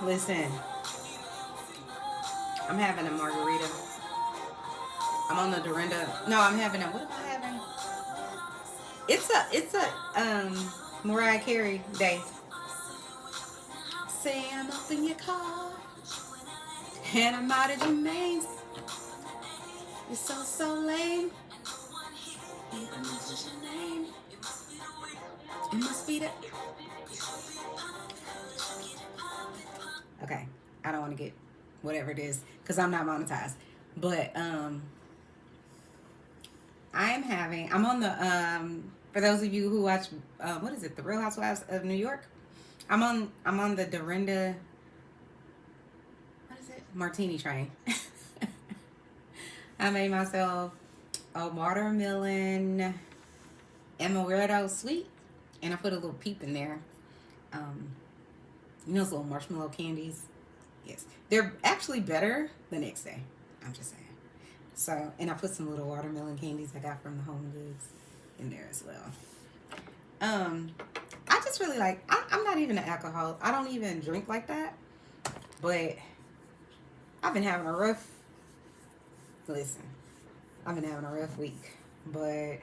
Listen, I'm having a margarita. I'm on the Dorinda. No, I'm having a. What am I having? It's a Mariah Carey day. Say I'm up in your car and I'm out of your mains. You're so lame. Even if it's your name, it must be the. Okay, I don't want to get whatever it is because I'm not monetized. But I'm on the for those of you who watch what is it, The Real Housewives of New York. I'm on the Dorinda, what is it, martini train. I made myself a watermelon amaretto sweet, and I put a little peep in there. Um, you know those little marshmallow candies? Yes, they're actually better the next day. I'm just saying. So, and I put some little watermelon candies I got from the Home Goods in there as well. Um, I just really like. I'm not even an alcoholic. I don't even drink like that. But I've been having a rough. Listen, I've been having a rough week. But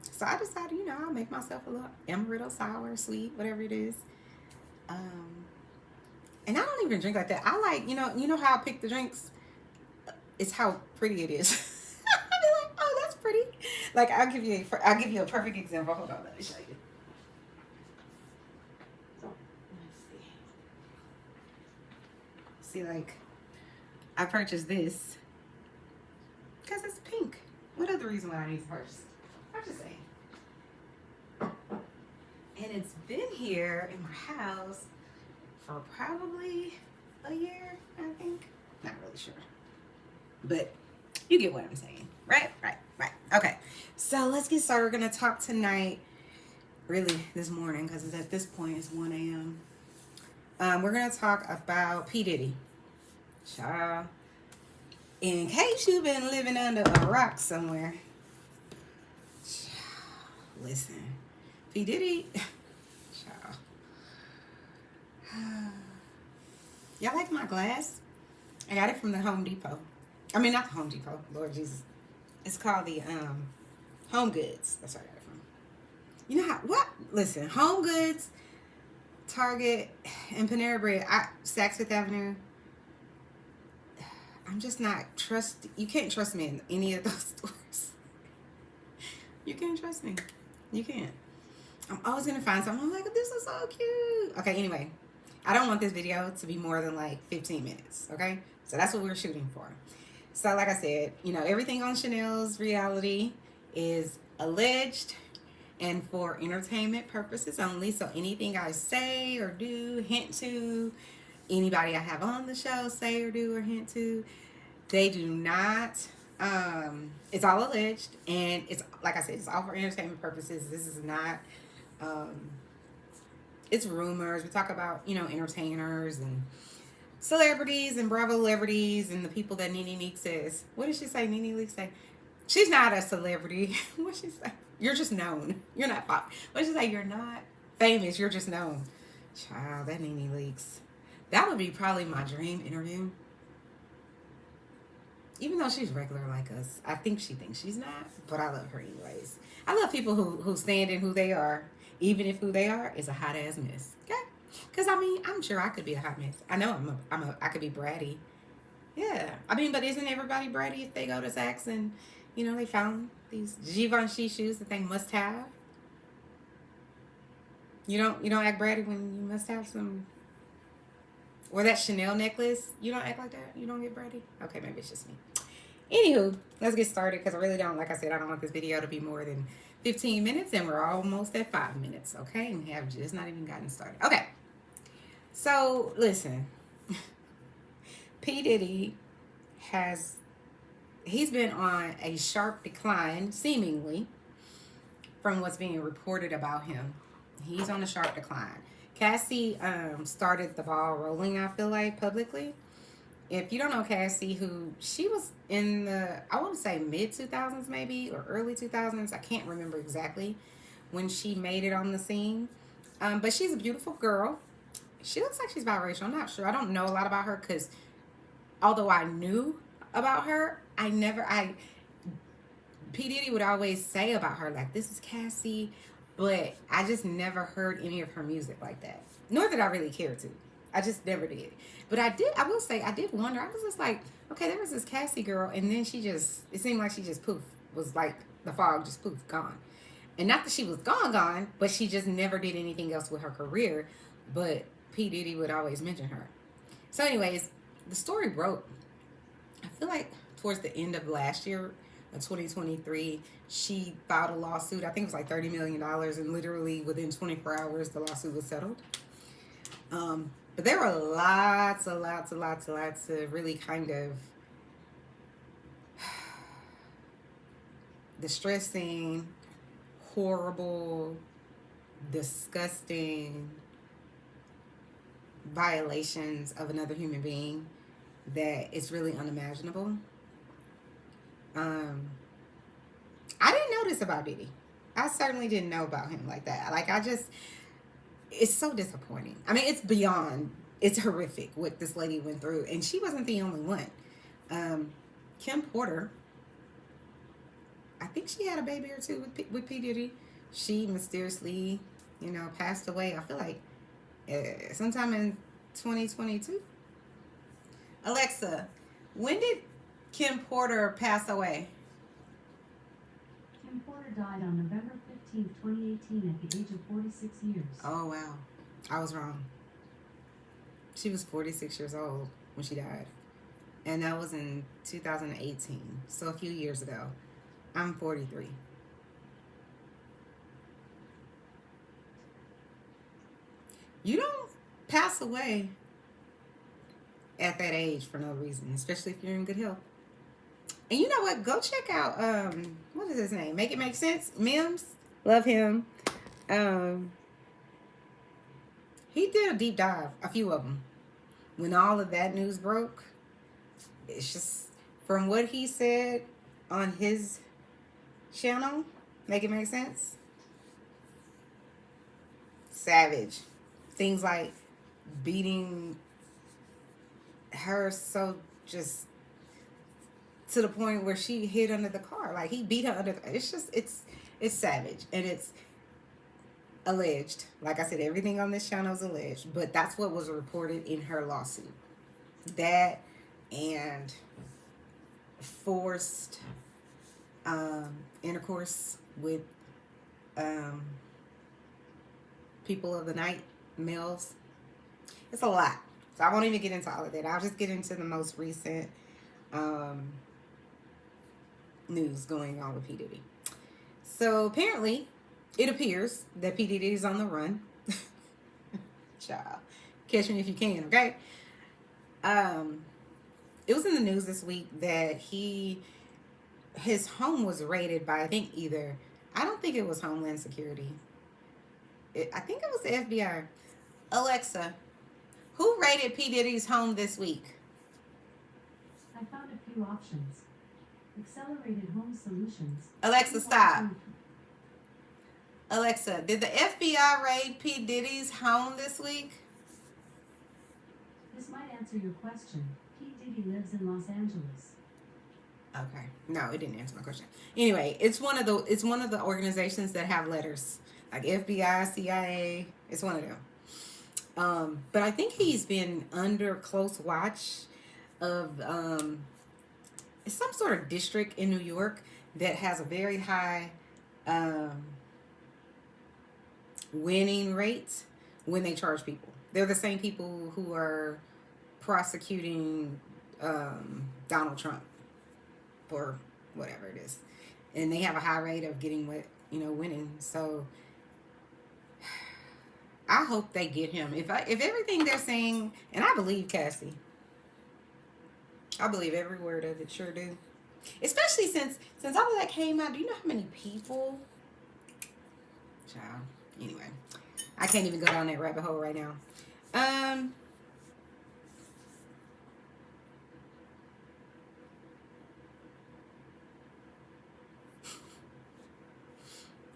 so I decided, I'll make myself a little amaretto sour, sweet, whatever it is. Um, and I don't even drink like that. I like, how I pick the drinks. It's how pretty it is. I'll be like, oh, that's pretty. Like I'll give you a perfect example. Hold on, let me show you. Let's see. See, like I purchased this because it's pink. What other reason why I need to purchase? I'm just saying. And it's been here in my house for probably a year, I think. Not really sure. But you get what I'm saying. Right. Okay. So let's get started. We're going to talk tonight, really this morning, because at this point it's 1 a.m. We're going to talk about P. Diddy. Child. In case you've been living under a rock somewhere. Child, listen. P. Diddy. Child. Y'all like my glass? I got it from the Home Depot. I mean, not the Home Depot. Lord Jesus. It's called the Home Goods. That's where I got it from. You know how, what? Listen, Home Goods, Target, and Panera Bread, Saks Fifth Avenue. I'm just not you can't trust me in any of those stores. You can't trust me. You can't. I'm always going to find something. I'm like, this is so cute. Okay, anyway. I don't want this video to be more than like 15 minutes, okay? So that's what we're shooting for. So like I said, everything on Chanel's reality is alleged and for entertainment purposes only. So anything I say or do, hint to, anybody I have on the show say or do or hint to, they do not, it's all alleged. And it's, like I said, it's all for entertainment purposes. This is not, it's rumors. We talk about, entertainers and celebrities and Bravo celebrities and the people that Nene Leakes says. What did she say? Nene Leakes say, she's not a celebrity. What did she say? You're just known. You're not pop. What did she say? You're not famous. You're just known. Child, that Nene Leakes. That would be probably my dream interview. Even though she's regular like us, I think she thinks she's not, but I love her anyways. I love people who stand in who they are, even if who they are is a hot ass mess. Okay? Because I'm sure I could be a hot mess. I know I could be bratty. Yeah. But isn't everybody bratty if they go to Saks and, they found these Givenchy shoes that they must have? You don't act bratty when you must have some, or that Chanel necklace. You don't act like that? You don't get bratty? Okay, maybe it's just me. Anywho, let's get started because I really don't, like I said, I don't want this video to be more than 15 minutes and we're almost at 5 minutes, okay? And we have just not even gotten started. Okay, so listen, P. Diddy he's been on a sharp decline, seemingly, from what's being reported about him. He's on a sharp decline. Cassie started the ball rolling, I feel like, publicly. If you don't know Cassie, she was in the, I want to say mid-2000s maybe, or early 2000s. I can't remember exactly when she made it on the scene. But she's a beautiful girl. She looks like she's biracial. I'm not sure. I don't know a lot about her because although I knew about her, P. Diddy would always say about her, like, this is Cassie, but I just never heard any of her music like that. Nor did I really care to. I just never did. But I will say, I did wonder. I was just like, okay, there was this Cassie girl, and then it seemed like she just poof, was like the fog, just poof, gone. And not that she was gone, but she just never did anything else with her career. But P. Diddy would always mention her. So, anyways, the story broke. I feel like towards the end of last year, in 2023, she filed a lawsuit. I think it was like $30 million, and literally within 24 hours, the lawsuit was settled. But there were lots of really kind of distressing, horrible, disgusting violations of another human being that it's really unimaginable. I didn't know this about Diddy. I certainly didn't know about him like that. Like, it's so disappointing. I mean, it's horrific what this lady went through. And she wasn't the only one. Kim Porter, I think she had a baby or two with P. Diddy. She mysteriously, passed away. I feel like sometime in 2022. Alexa, when did Kim Porter pass away? Kim Porter died on November 15th, 2018 at the age of 46 years. Oh, wow. I was wrong. She was 46 years old when she died. And that was in 2018. So a few years ago. I'm 43. You don't pass away at that age for no reason, especially if you're in good health. And you know what? Go check out, what is his name? Make It Make Sense? Mims. Love him. He did a deep dive, a few of them. When all of that news broke, it's just, from what he said on his channel, Make It Make Sense? Savage. Things like beating her so just to the point where she hid under the car. Like, he beat her under it's savage. And it's alleged. Like I said, everything on this channel is alleged. But that's what was reported in her lawsuit. That and forced intercourse with people of the night, males. It's a lot. So I won't even get into all of that. I'll just get into the most recent news going on with P. Diddy. So apparently, it appears that P. Diddy is on the run. Child, catch me if you can, okay? It was in the news this week that his home was raided by, I don't think it was Homeland Security. I think it was the FBI. Alexa, who raided P. Diddy's home this week? I found a few options. Accelerated Home Solutions. Alexa, stop. Alexa, did the FBI raid P. Diddy's home this week? This might answer your question. P. Diddy lives in Los Angeles. Okay. No, it didn't answer my question. Anyway, it's one of the organizations that have letters. Like FBI, CIA. It's one of them. But I think he's been under close watch of it's some sort of district in New York that has a very high winning rate when they charge people. They're the same people who are prosecuting Donald Trump for whatever it is, and they have a high rate of getting winning. So I hope they get him. If everything they're saying, and I believe Cassie. I believe every word of it, sure do. Especially since all of that came out. Do you know how many people? Child. Anyway, I can't even go down that rabbit hole right now.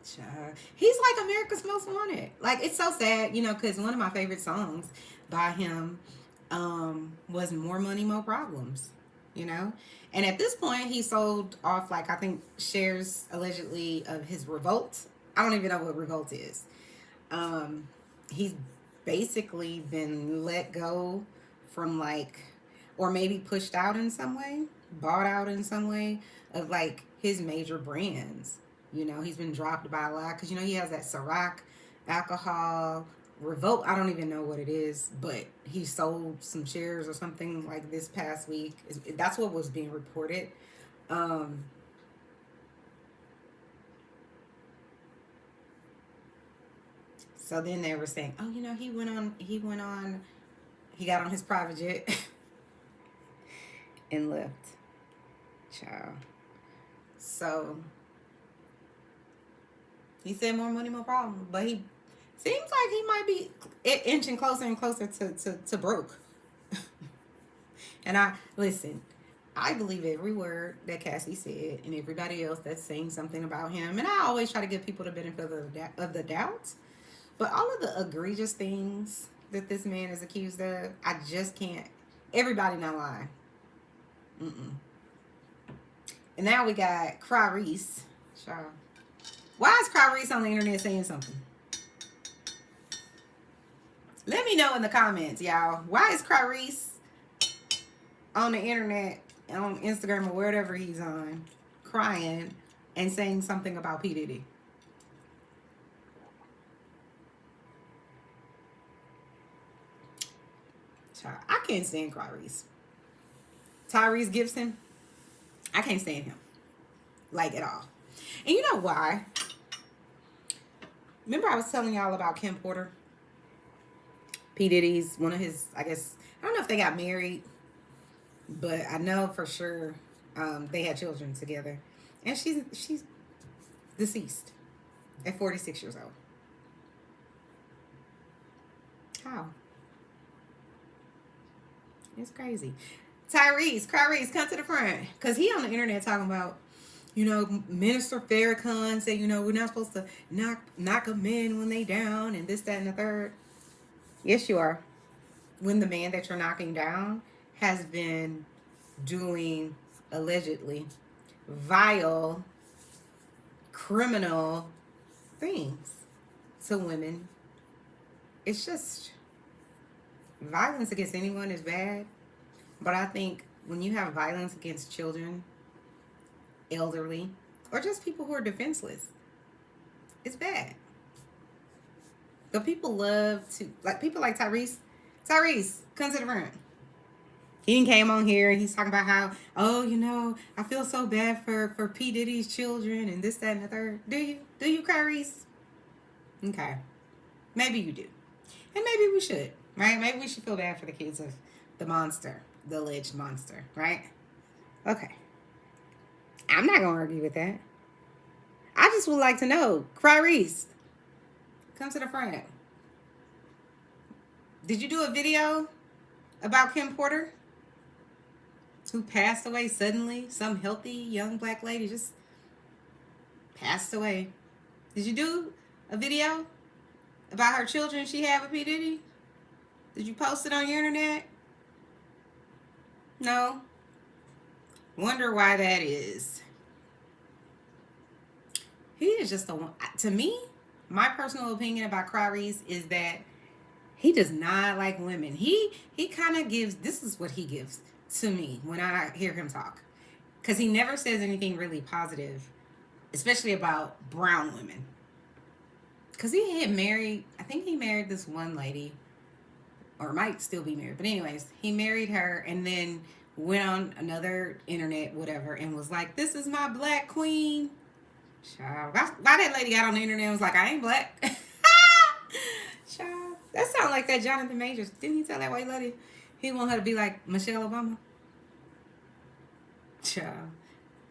Child. He's like America's Most Wanted. Like, it's so sad, you know, because one of my favorite songs by him was More Money, More Problems, you know? And at this point, he sold off, like, I think, shares allegedly of his Revolt. I don't even know what Revolt is. He's basically been let go from, like, or maybe pushed out in some way, bought out in some way of, like, his major brands. You know, he's been dropped by a lot because, you know, he has that Ciroc alcohol, Revolt. I don't even know what it is, but he sold some shares or something like this past week. That's what was being reported. So then they were saying, oh, you know, he got on his private jet and left. Child. So he said more money, more problem. But he seems like he might be inching closer and closer to broke. And I believe every word that Cassie said and everybody else that's saying something about him. And I always try to give people the benefit of the doubt. But all of the egregious things that this man is accused of, I just can't. Everybody not lie. And now we got Clarice. Sure. Why is Clarice on the internet saying something? Let me know in the comments, y'all. Why is Clarice on the internet, on Instagram or wherever he's on, crying and saying something about P. Diddy? Child, I can't stand Clarice. Tyrese Gibson, I can't stand him. Like, at all. And you know why? Remember I was telling y'all about Kim Porter? P. Diddy's, one of his, I guess, I don't know if they got married, but I know for sure they had children together. And she's deceased at 46 years old. How? It's crazy. Clarice, come to the front. Because he on the internet talking about, you know, Minister Farrakhan said, you know, we're not supposed to knock a man when they down and this, that, and the third. Yes, you are. When the man that you're knocking down has been doing, allegedly, vile, criminal things to women. It's just, violence against anyone is bad. But I think when you have violence against children, elderly, or just people who are defenseless, it's bad. But people love to, like, people like Tyrese. Tyrese, come to the front. He came on here and he's talking about how, oh, you know, I feel so bad for P. Diddy's children and this, that, and the third. Do you? Do you, Tyrese? Okay. Maybe you do. And maybe we should, right? Maybe we should feel bad for the kids of the monster, the alleged monster, right? Okay. I'm not going to argue with that. I just would like to know, Clarice, come to the front. Did you do a video about Kim Porter, who passed away suddenly? Some healthy young black lady just passed away. Did you do a video about her children she had with P. Diddy? Did you post it on your internet? No. Wonder why that is. He is just the one. To me, my personal opinion about Clarice is that he does not like women. He kind of gives, this is what he gives to me when I hear him talk. Because he never says anything really positive, especially about brown women. Because he had married, I think he married this one lady, or might still be married. But anyways, he married her and then went on another internet, whatever, and was like, this is my black queen. Child. Why that lady got on the internet and was like, I ain't black. Child. That sounds like that Jonathan Majors. Didn't he tell that white lady he want her to be like Michelle Obama? Child.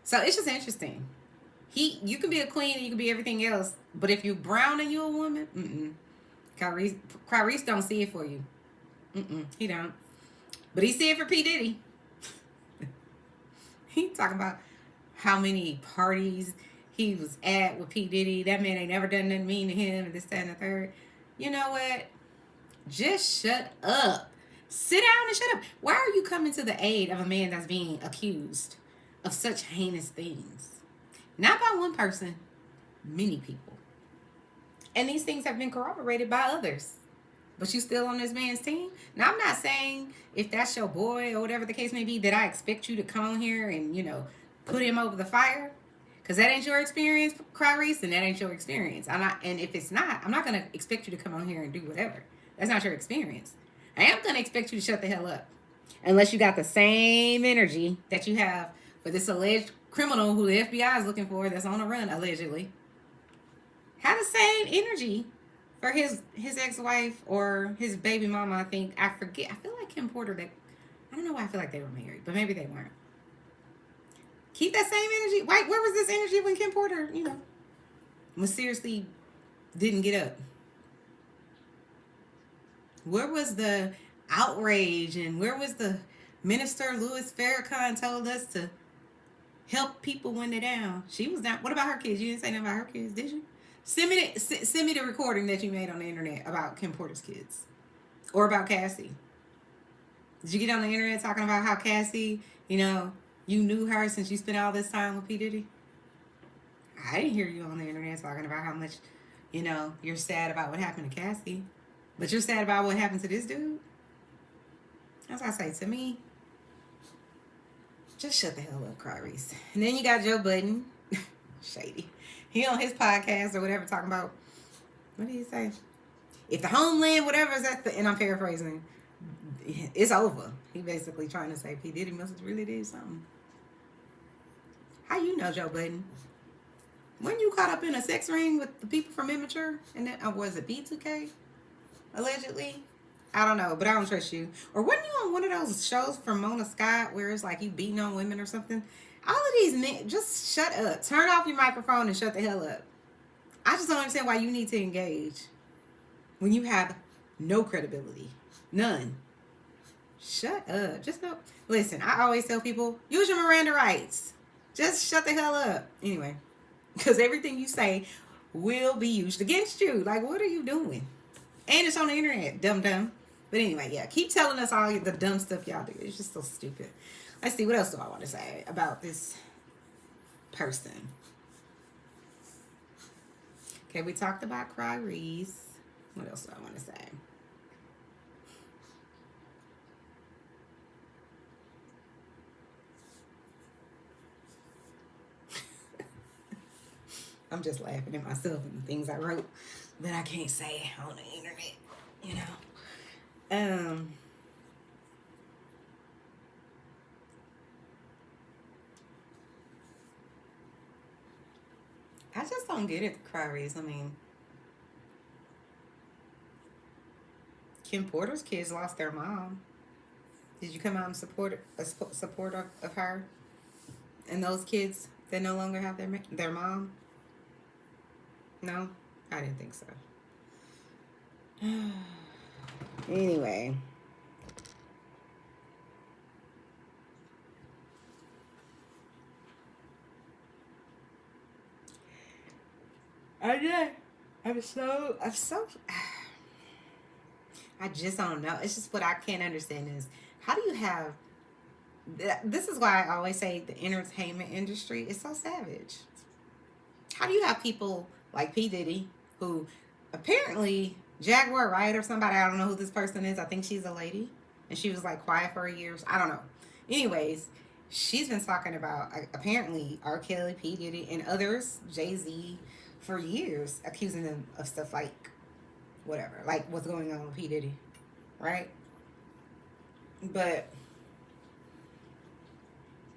So it's just interesting. You can be a queen and you can be everything else, but if you're brown and you're a woman, Clarice don't see it for you. He don't. But he see it for P. Diddy. He talking about how many parties he was at with P. Diddy. That man ain't never done nothing mean to him, and this, that, and the third. You know what? Just shut up. Sit down and shut up. Why are you coming to the aid of a man that's being accused of such heinous things? Not by one person, many people. And these things have been corroborated by others. But you still on this man's team? Now, I'm not saying if that's your boy or whatever the case may be that I expect you to come on here and, put him over the fire. Because that ain't your experience, Clarice, and that ain't your experience. And if it's not, I'm not going to expect you to come on here and do whatever. That's not your experience. I am going to expect you to shut the hell up. Unless you got the same energy that you have for this alleged criminal who the FBI is looking for that's on the run, allegedly. Have the same energy for his ex-wife or his baby mama, I think. I forget. I feel like Kim Porter, I don't know why I feel like they were married, but maybe they weren't. Keep that same energy. Wait, where was this energy when Kim Porter, mysteriously didn't get up? Where was the outrage and where was the Minister Louis Farrakhan told us to help people when they're down? She was down. What about her kids? You didn't say nothing about her kids, did you? Send me the recording that you made on the internet about Kim Porter's kids. Or about Cassie. Did you get on the internet talking about how Cassie, you knew her since you spent all this time with P. Diddy? I didn't hear you on the internet talking about how much, you're sad about what happened to Cassie. But you're sad about what happened to this dude? That's what I say to me. Just shut the hell up, Clarice. And then you got Joe Budden. Shady. He on his podcast or whatever talking about, what did he say? If the Homeland, whatever is at the, and I'm paraphrasing, it's over. He basically trying to say P. Diddy must have really did something. How you know Joe Budden? When you caught up in a sex ring with the people from Immature? And then, was it B2K? Allegedly? I don't know, but I don't trust you. Or wasn't you on one of those shows from Mona Scott where it's like you beating on women or something? All of these men, just shut up. Turn off your microphone and shut the hell up. I just don't understand why you need to engage when you have no credibility. None. Shut up. Just no. Listen, I always tell people, use your Miranda rights. Just shut the hell up. Anyway, because everything you say will be used against you. Like, what are you doing? And it's on the internet, dumb. But anyway, yeah, keep telling us all the dumb stuff y'all do. It's just so stupid. Let's see, what else do I want to say about this person? Okay, we talked about Clarice. What else do I want to say? I'm just laughing at myself and the things I wrote that I can't say on the internet, I just don't get it, Clarice. I mean, Kim Porter's kids lost their mom. Did you come out and support of her and those kids that no longer have their mom? No, I didn't think so. Anyway. I'm so I just don't know. It's just what I can't understand is how do you have this is why I always say the entertainment industry is so savage. How do you have people like P. Diddy, who apparently Jaguar Wright or somebody, I don't know who this person is. I think she's a lady. And she was like quiet for years. I don't know. Anyways, she's been talking about apparently R. Kelly, P. Diddy, and others, Jay-Z, for years, accusing them of stuff like whatever, like what's going on with P. Diddy, right? But,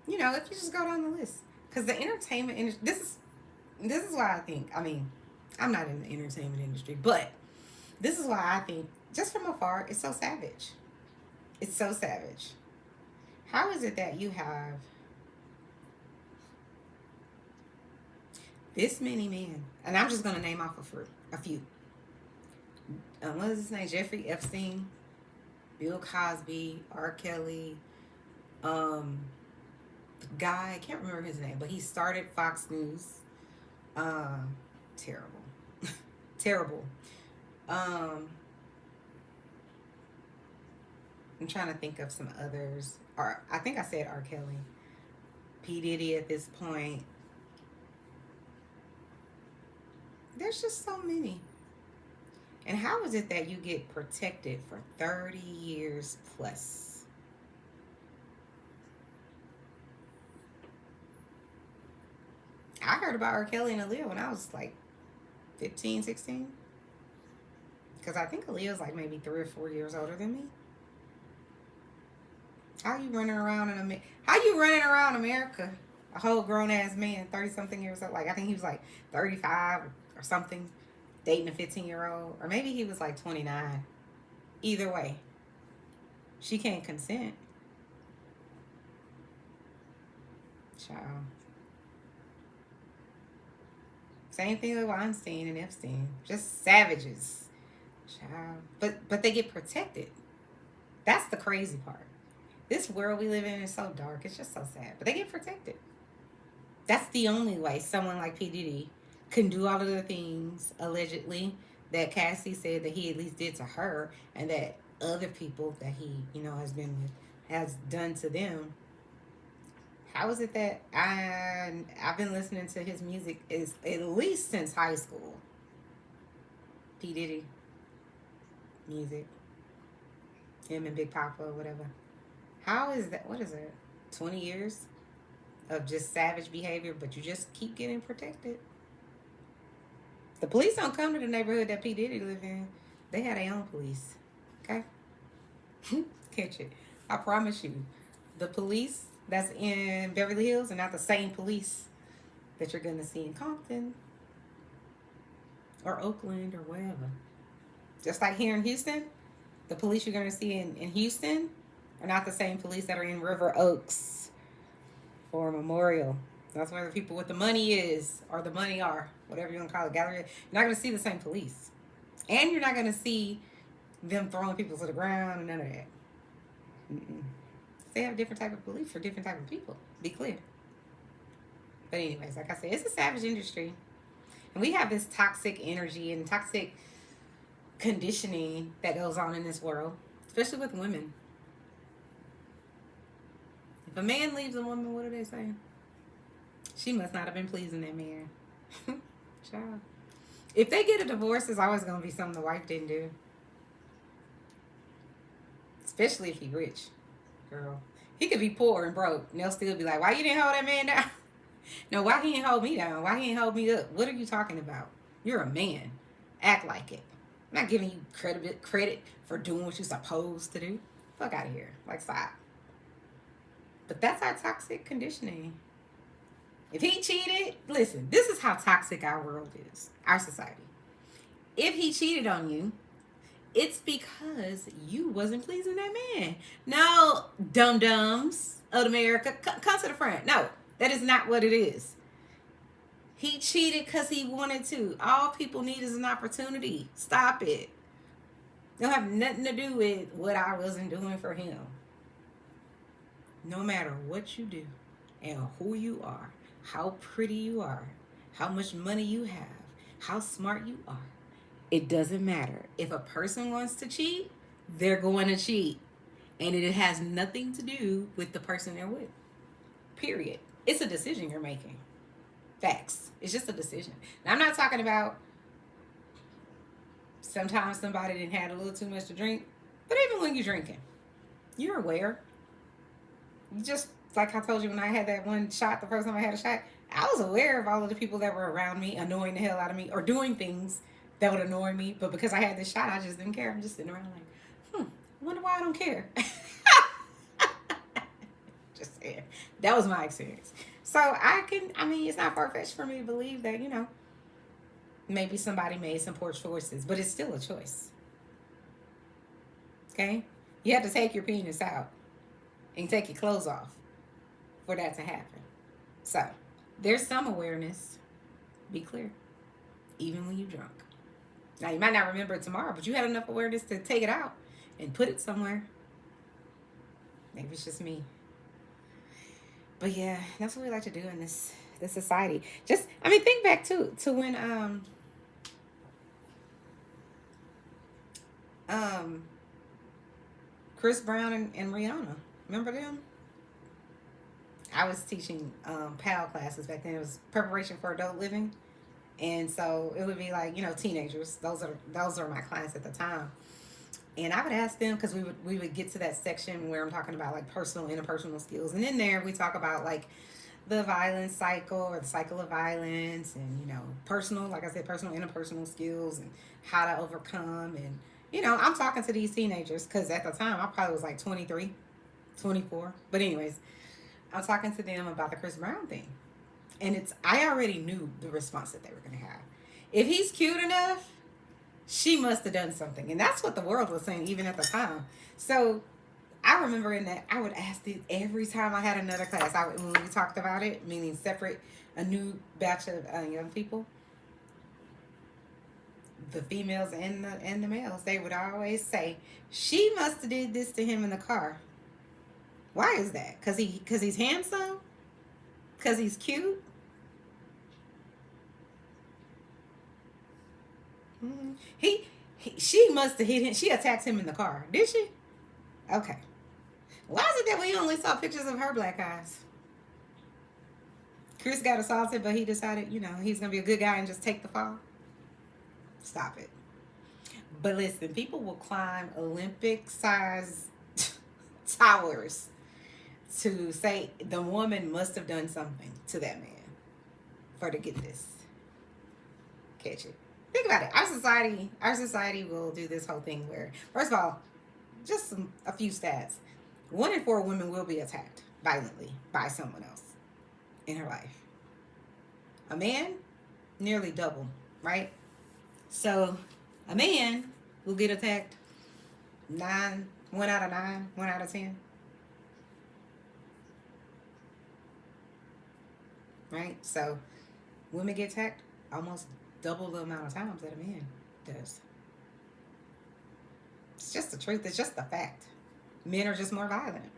if you just go down the list. Because the entertainment industry, this is why I think, I'm not in the entertainment industry, but this is why I think, just from afar, it's so savage. It's so savage. How is it that you have this many men, and I'm just going to name off a few. What is his name? Jeffrey Epstein, Bill Cosby, R. Kelly, the guy, I can't remember his name, but he started Fox News. Terrible. Terrible. I'm trying to think of some others. Or I think I said R. Kelly. P. Diddy at this point. There's just so many. And how is it that you get protected for 30 years plus? I heard about R. Kelly and Aaliyah when I was like 15, 16. Because I think Aaliyah's like maybe 3 or 4 years older than me. How you running around in America? How you running around America? A whole grown ass man, 30 something years old. Like I think he was like 35 or something, dating a 15-year-old, or maybe he was like 29. Either way, she can't consent. Child. Same thing with Weinstein and Epstein. Just savages. Child. But they get protected. That's the crazy part. This world we live in is so dark. It's just so sad. But they get protected. That's the only way someone like P. Diddy can do all of the things, allegedly, that Cassie said that he at least did to her, and that other people that he, has been with, has done to them. How is it that I've been listening to his music is at least since high school? P. Diddy music. Him and Big Papa or whatever. How is that? What is it? 20 years of just savage behavior, but you just keep getting protected. The police don't come to the neighborhood that P. Diddy live in. They have their own police. Okay? Catch it. I promise you. The police that's in Beverly Hills are not the same police that you're going to see in Compton or Oakland or wherever. Just like here in Houston, the police you're going to see in Houston are not the same police that are in River Oaks or Memorial. That's where the people with the money is, or the money are, whatever you want to call it, gallery. You're not going to see the same police. And you're not going to see them throwing people to the ground and none of that. They have different type of police for different type of people. Be clear. But anyways, like I said, it's a savage industry. And we have this toxic energy and toxic conditioning that goes on in this world, especially with women. If a man leaves a woman, what do they say? She must not have been pleasing that man. Child. If they get a divorce, it's always going to be something the wife didn't do. Especially if he's rich. Girl. He could be poor and broke, and they'll still be like, why you didn't hold that man down? No, why he didn't hold me down? Why he didn't hold me up? What are you talking about? You're a man. Act like it. I'm not giving you credit for doing what you're supposed to do. Fuck out of here. Like, stop. But that's our toxic conditioning. If he cheated, listen, this is how toxic our world is, our society. If he cheated on you, it's because you wasn't pleasing that man. No, dum-dums of America, come to the front. No, that is not what it is. He cheated because he wanted to. All people need is an opportunity. Stop it. It don't have nothing to do with what I wasn't doing for him. No matter what you do and who you are, how pretty you are, how much money you have, how smart you are, it doesn't matter. If a person wants to cheat, they're going to cheat. And it has nothing to do with the person they're with. Period. It's a decision you're making. Facts. It's just a decision. Now, I'm not talking about sometimes somebody didn't have a little too much to drink. But even when you're drinking, you're aware. Just like I told you when I had that one shot, the first time I had a shot, I was aware of all of the people that were around me, annoying the hell out of me, or doing things that would annoy me. But because I had this shot, I just didn't care. I'm just sitting around like, I wonder why I don't care. Just saying. That was my experience. So it's not far-fetched for me to believe that, maybe somebody made some poor choices, but it's still a choice. Okay? You have to take your penis out and take your clothes off for that to happen. So, there's some awareness. Be clear. Even when you're drunk. Now, you might not remember it tomorrow, but you had enough awareness to take it out and put it somewhere. Maybe it's just me. But yeah, that's what we like to do in this the society. Just, I mean, think back to when um Chris Brown and Rihanna. Remember them? I was teaching PAL classes back then. It was preparation for adult living, and so it would be like, teenagers. Those are my clients at the time, and I would ask them, because we would get to that section where I'm talking about like personal interpersonal skills, and in there we talk about like the violence cycle, or the cycle of violence, and personal, like I said, personal interpersonal skills and how to overcome. And I'm talking to these teenagers because at the time I probably was like 23, 24. But anyways, I'm talking to them about the Chris Brown thing, and I already knew the response that they were going to have. If he's cute enough, she must have done something, and that's what the world was saying even at the time. So I remember in that I would ask this every time I had another class. When we talked about it, meaning separate, a new batch of young people, the females and the males, they would always say, "She must have did this to him in the car." Why is that? Cause he's handsome? Cause he's cute? Mm-hmm. She must have hit him. She attacked him in the car, did she? Okay. Why is it that we only saw pictures of her black eyes? Chris got assaulted, but he decided, he's gonna be a good guy and just take the fall. Stop it. But listen, people will climb Olympic-sized towers to say the woman must have done something to that man for to get this. Catch it. Think about it. Our society will do this whole thing where, first of all, just a few stats. 1 in 4 women will be attacked violently by someone else in her life. A man, nearly double, right? So a man will get attacked 1 out of 9, 1 out of 10. Right? So women get attacked almost double the amount of times that a man does. It's just the truth. It's just the fact. Men are just more violent.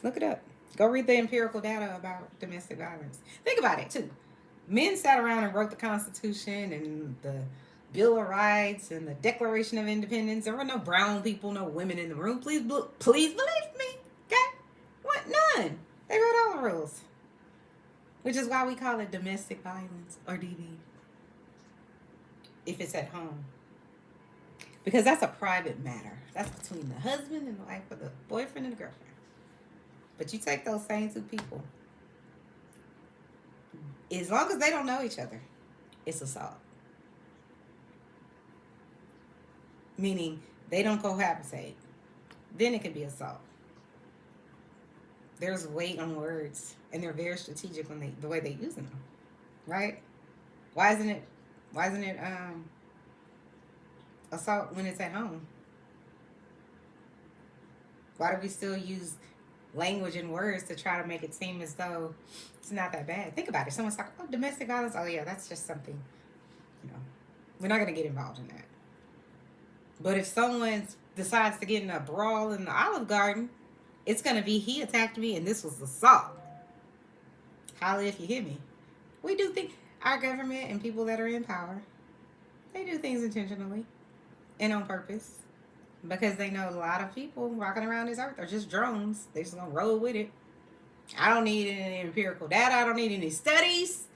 Look it up. Go read the empirical data about domestic violence. Think about it, too. Men sat around and wrote the Constitution and the Bill of Rights and the Declaration of Independence. There were no brown people, no women in the room. Please believe me. Okay? What? None. They wrote all the rules. Which is why we call it domestic violence, or DV, if it's at home. Because that's a private matter. That's between the husband and the wife, or the boyfriend and the girlfriend. But you take those same two people, as long as they don't know each other, it's assault. Meaning they don't cohabitate. Then it can be assault. There's weight on words, and they're very strategic when the way they use them, right? Why isn't it assault when it's at home? Why do we still use language and words to try to make it seem as though it's not that bad? Think about it. Someone's talking, oh, domestic violence. Oh yeah, that's just something, we're not going to get involved in that. But if someone decides to get in a brawl in the Olive Garden, it's going to be, he attacked me and this was assault. Holla if you hear me. We do think, our government and people that are in power, they do things intentionally and on purpose, because they know a lot of people walking around this earth are just drones. They're just going to roll with it. I don't need any empirical data. I don't need any studies.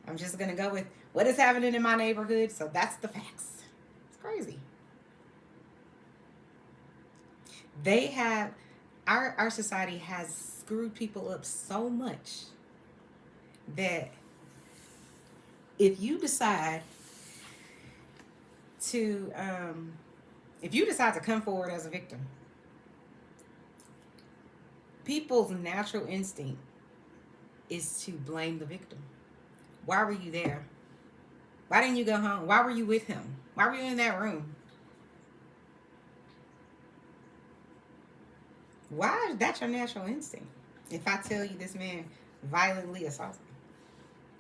I'm just going to go with what is happening in my neighborhood. So that's the facts. It's crazy. They have, our society has screwed people up so much that if you decide to come forward as a victim, people's natural instinct is to blame the victim. Why were you there? Why didn't you go home? Why were you with him? Why were you in that room? Why is that your natural instinct? If I tell you this man violently assaulted me,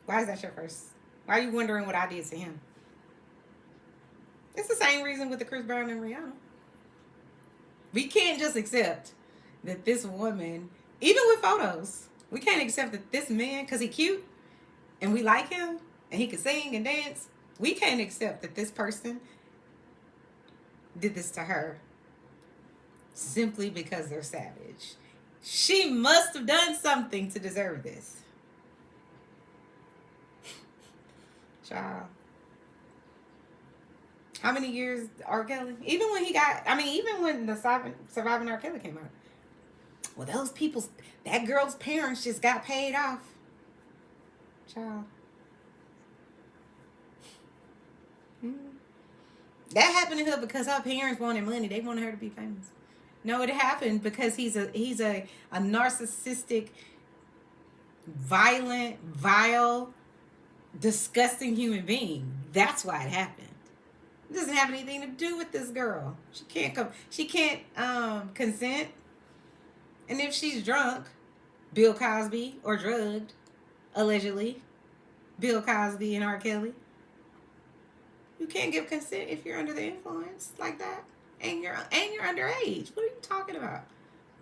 why is that your first? Why are you wondering what I did to him? It's the same reason with the Chris Brown and Rihanna. We can't just accept that this woman, even with photos, We can't accept that this man, because he cute and we like him and he can sing and dance, we can't accept that this person did this to her simply because they're savage. She must have done something to deserve this. Child. How many years R. Kelly? Even when the Surviving R. Kelly came out. Well, those people's, that girl's parents just got paid off. Child. That happened to her because her parents wanted money. They wanted her to be famous. No, it happened because he's a narcissistic, violent, vile, disgusting human being. That's why it happened. It doesn't have anything to do with this girl. She can't consent. And if she's drunk, Bill Cosby, or drugged, allegedly, Bill Cosby and R. Kelly, you can't give consent if you're under the influence like that. And you're underage. What are you talking about?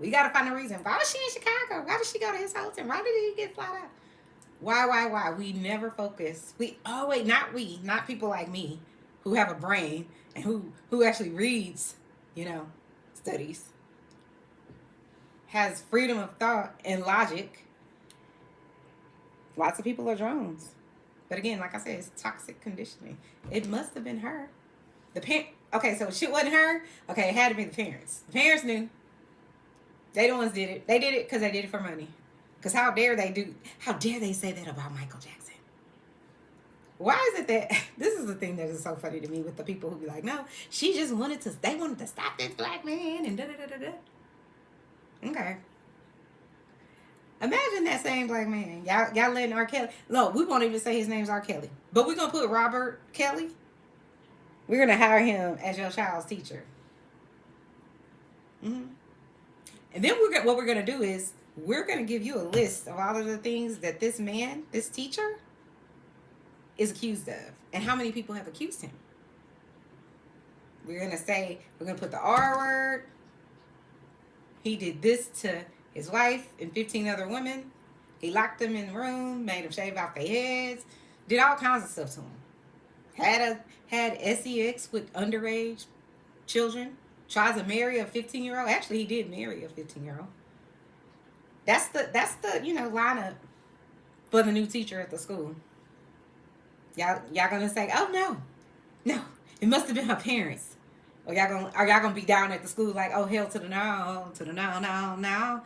We gotta find a reason. Why was she in Chicago? Why did she go to his hotel? Why did he get flat out? Why? We never focus. Not people like me who have a brain and who actually reads, studies, has freedom of thought and logic. Lots of people are drones. But again, like I said, it's toxic conditioning. It must have been her. Okay, so shit wasn't her. Okay, it had to be the parents. The parents knew. They the ones did it. They did it because they did it for money. Because how dare they say that about Michael Jackson? Why is it that, this is the thing that is so funny to me with the people who be like, no, they wanted to stop this black man and da-da-da-da-da. Okay. Imagine that same black man. Y'all letting R. Kelly. No, we won't even say his name's R. Kelly. But we're going to put Robert Kelly. We're going to hire him as your child's teacher. Mm-hmm. And then what we're going to do is we're going to give you a list of all of the things that this man, this teacher, is accused of. And how many people have accused him. We're going to put the R word. He did this to his wife and 15 other women. He locked them in the room, made them shave off their heads, did all kinds of stuff to them. Had sex with underage children. Tries to marry a 15-year-old. Actually, he did marry a 15-year-old. That's the lineup for the new teacher at the school. Y'all gonna say, oh no, it must have been her parents. Or are y'all gonna be down at the school like, oh hell to the no, no.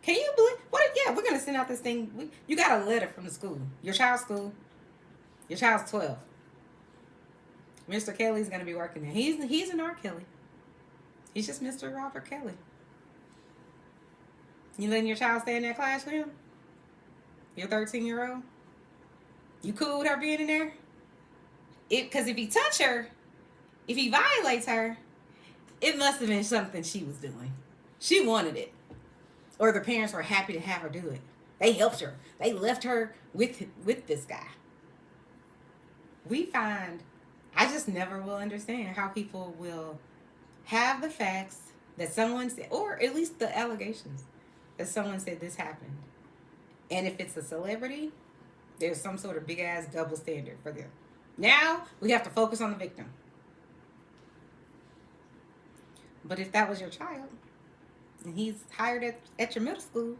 Can you believe we're gonna send out this thing. You got a letter from the school. Your child's school. Your child's 12. Mr. Kelly's gonna be working there. He's an R. Kelly. He's just Mr. Robert Kelly. You letting your child stay in that class with him? Your 13-year-old? You cool with her being in there? Because if he touch her, if he violates her, it must have been something she was doing. She wanted it. Or the parents were happy to have her do it. They helped her. They left her with this guy. I just never will understand how people will have the facts that someone said, or at least the allegations that someone said this happened. And if it's a celebrity, there's some sort of big ass double standard for them. Now we have to focus on the victim. But if that was your child and he's hired at your middle school,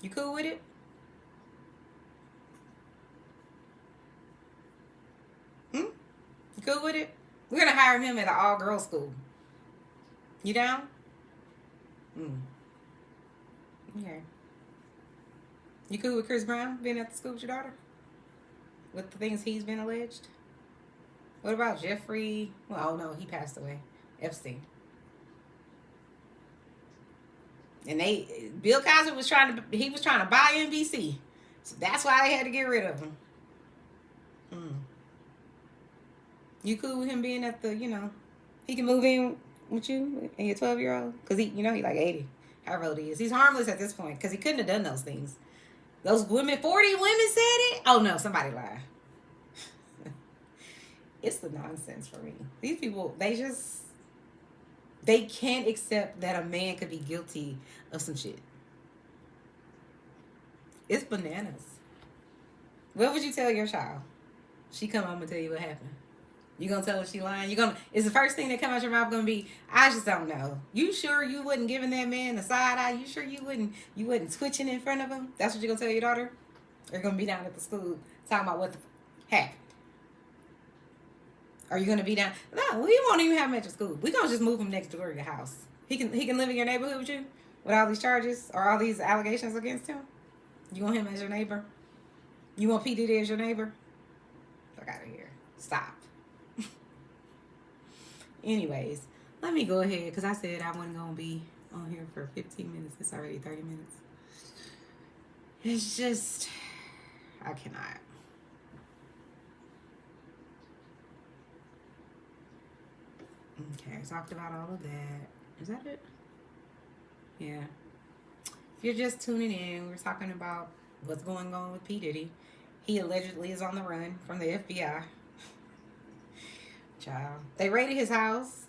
you cool with it? You cool with it? We're going to hire him at an all-girls school. You down? Okay. You cool with Chris Brown being at the school with your daughter? With the things he's been alleged? What about Jeffrey? Well, oh no, he passed away. Epstein. And Bill Cosby was trying to buy NBC. So that's why they had to get rid of him. You cool with him being at the, he can move in with you and your 12-year-old? Because he like 80. However old he is. He's harmless at this point because he couldn't have done those things. Those 40 women said it? Oh no, somebody lied. It's the nonsense for me. These people, they can't accept that a man could be guilty of some shit. It's bananas. What would you tell your child? She come home and tell you what happened. You gonna tell her she lying? Is the first thing that come out your mouth gonna be, I just don't know. You sure you wasn't giving that man the side eye? You sure you wasn't twitching in front of him? That's what you gonna tell your daughter? Or you gonna be down at the school talking about what the happened? Are you gonna be down? No, we won't even have him at your school. We gonna just move him next door to your house. He can live in your neighborhood with you with all these charges or all these allegations against him. You want him as your neighbor? You want P. Diddy as your neighbor? Fuck out of here. Stop. Anyways, let me go ahead because I said I wasn't going to be on here for 15 minutes. It's already 30 minutes. It's just, I cannot. Okay, I talked about all of that. Is that it? Yeah. If you're just tuning in, we're talking about what's going on with P. Diddy. He allegedly is on the run from the FBI. Child. They raided his house.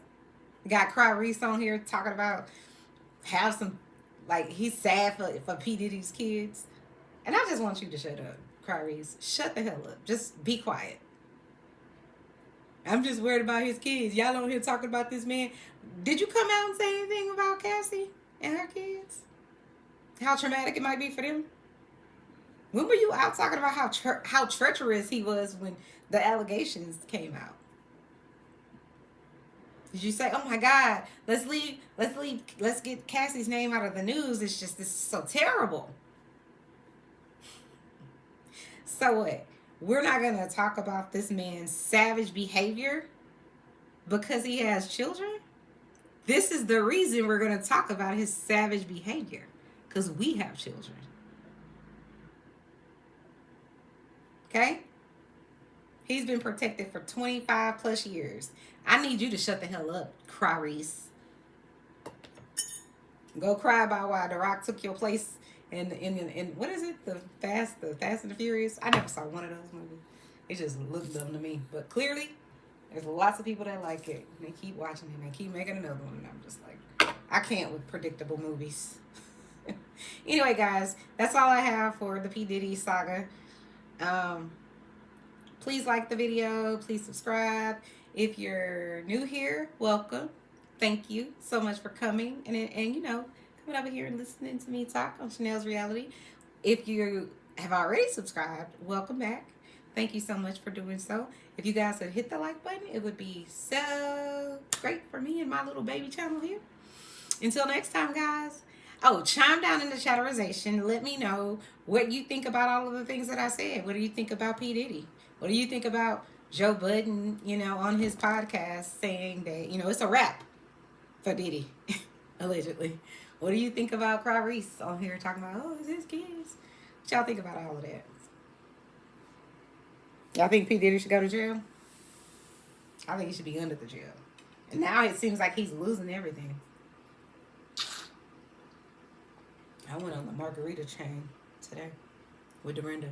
Got Reese on here talking about he's sad for P. Diddy's kids. And I just want you to shut up, Reese. Shut the hell up. Just be quiet. I'm just worried about his kids. Y'all on here talking about this man. Did you come out and say anything about Cassie and her kids? How traumatic it might be for them? When were you out talking about how treacherous he was when the allegations came out? Did you say, oh my God, let's get Cassie's name out of the news? This is so terrible. So what? We're not going to talk about this man's savage behavior because he has children? This is the reason we're going to talk about his savage behavior, because we have children. Okay? He's been protected for 25 plus years. I need you to shut the hell up, Reese. Go cry about why The Rock took your place in what is it? The Fast and the Furious? I never saw one of those movies. It just looked dumb to me. But clearly, there's lots of people that like it. They keep watching it. They keep making another one. And I'm just like, I can't with predictable movies. Anyway, guys, that's all I have for the P. Diddy saga. Please like the video. Please subscribe. If you're new here, welcome. Thank you so much for coming and coming over here and listening to me talk on Chanel's Reality. If you have already subscribed, welcome back. Thank you so much for doing so. If you guys would hit the like button, it would be so great for me and my little baby channel here. Until next time, guys. Oh, chime down in the chatterization. Let me know what you think about all of the things that I said. What do you think about P. Diddy? What do you think about Joe Budden, on his podcast saying that, it's a wrap for Diddy, allegedly. What do you think about Reese on here talking about, it's his kids? What y'all think about all of that? Y'all think P. Diddy should go to jail? I think he should be under the jail. And now it seems like he's losing everything. I went on the margarita chain today with Dorinda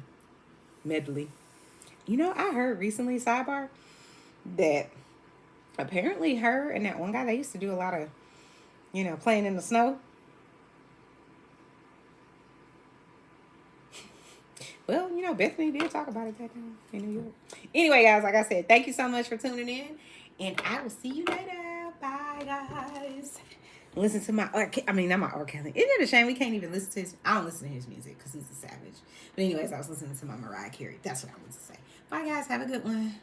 Medley. I heard recently, sidebar, that apparently her and that one guy, they used to do a lot of, playing in the snow. Well, Bethany did talk about it that time in New York. Anyway, guys, like I said, thank you so much for tuning in, and I will see you later. Bye, guys. Listen to my, not my R. Kelly. Isn't it a shame we can't even listen to his, I don't listen to his music because he's a savage. But anyways, I was listening to my Mariah Carey. That's what I wanted to say. Bye, guys. Have a good one.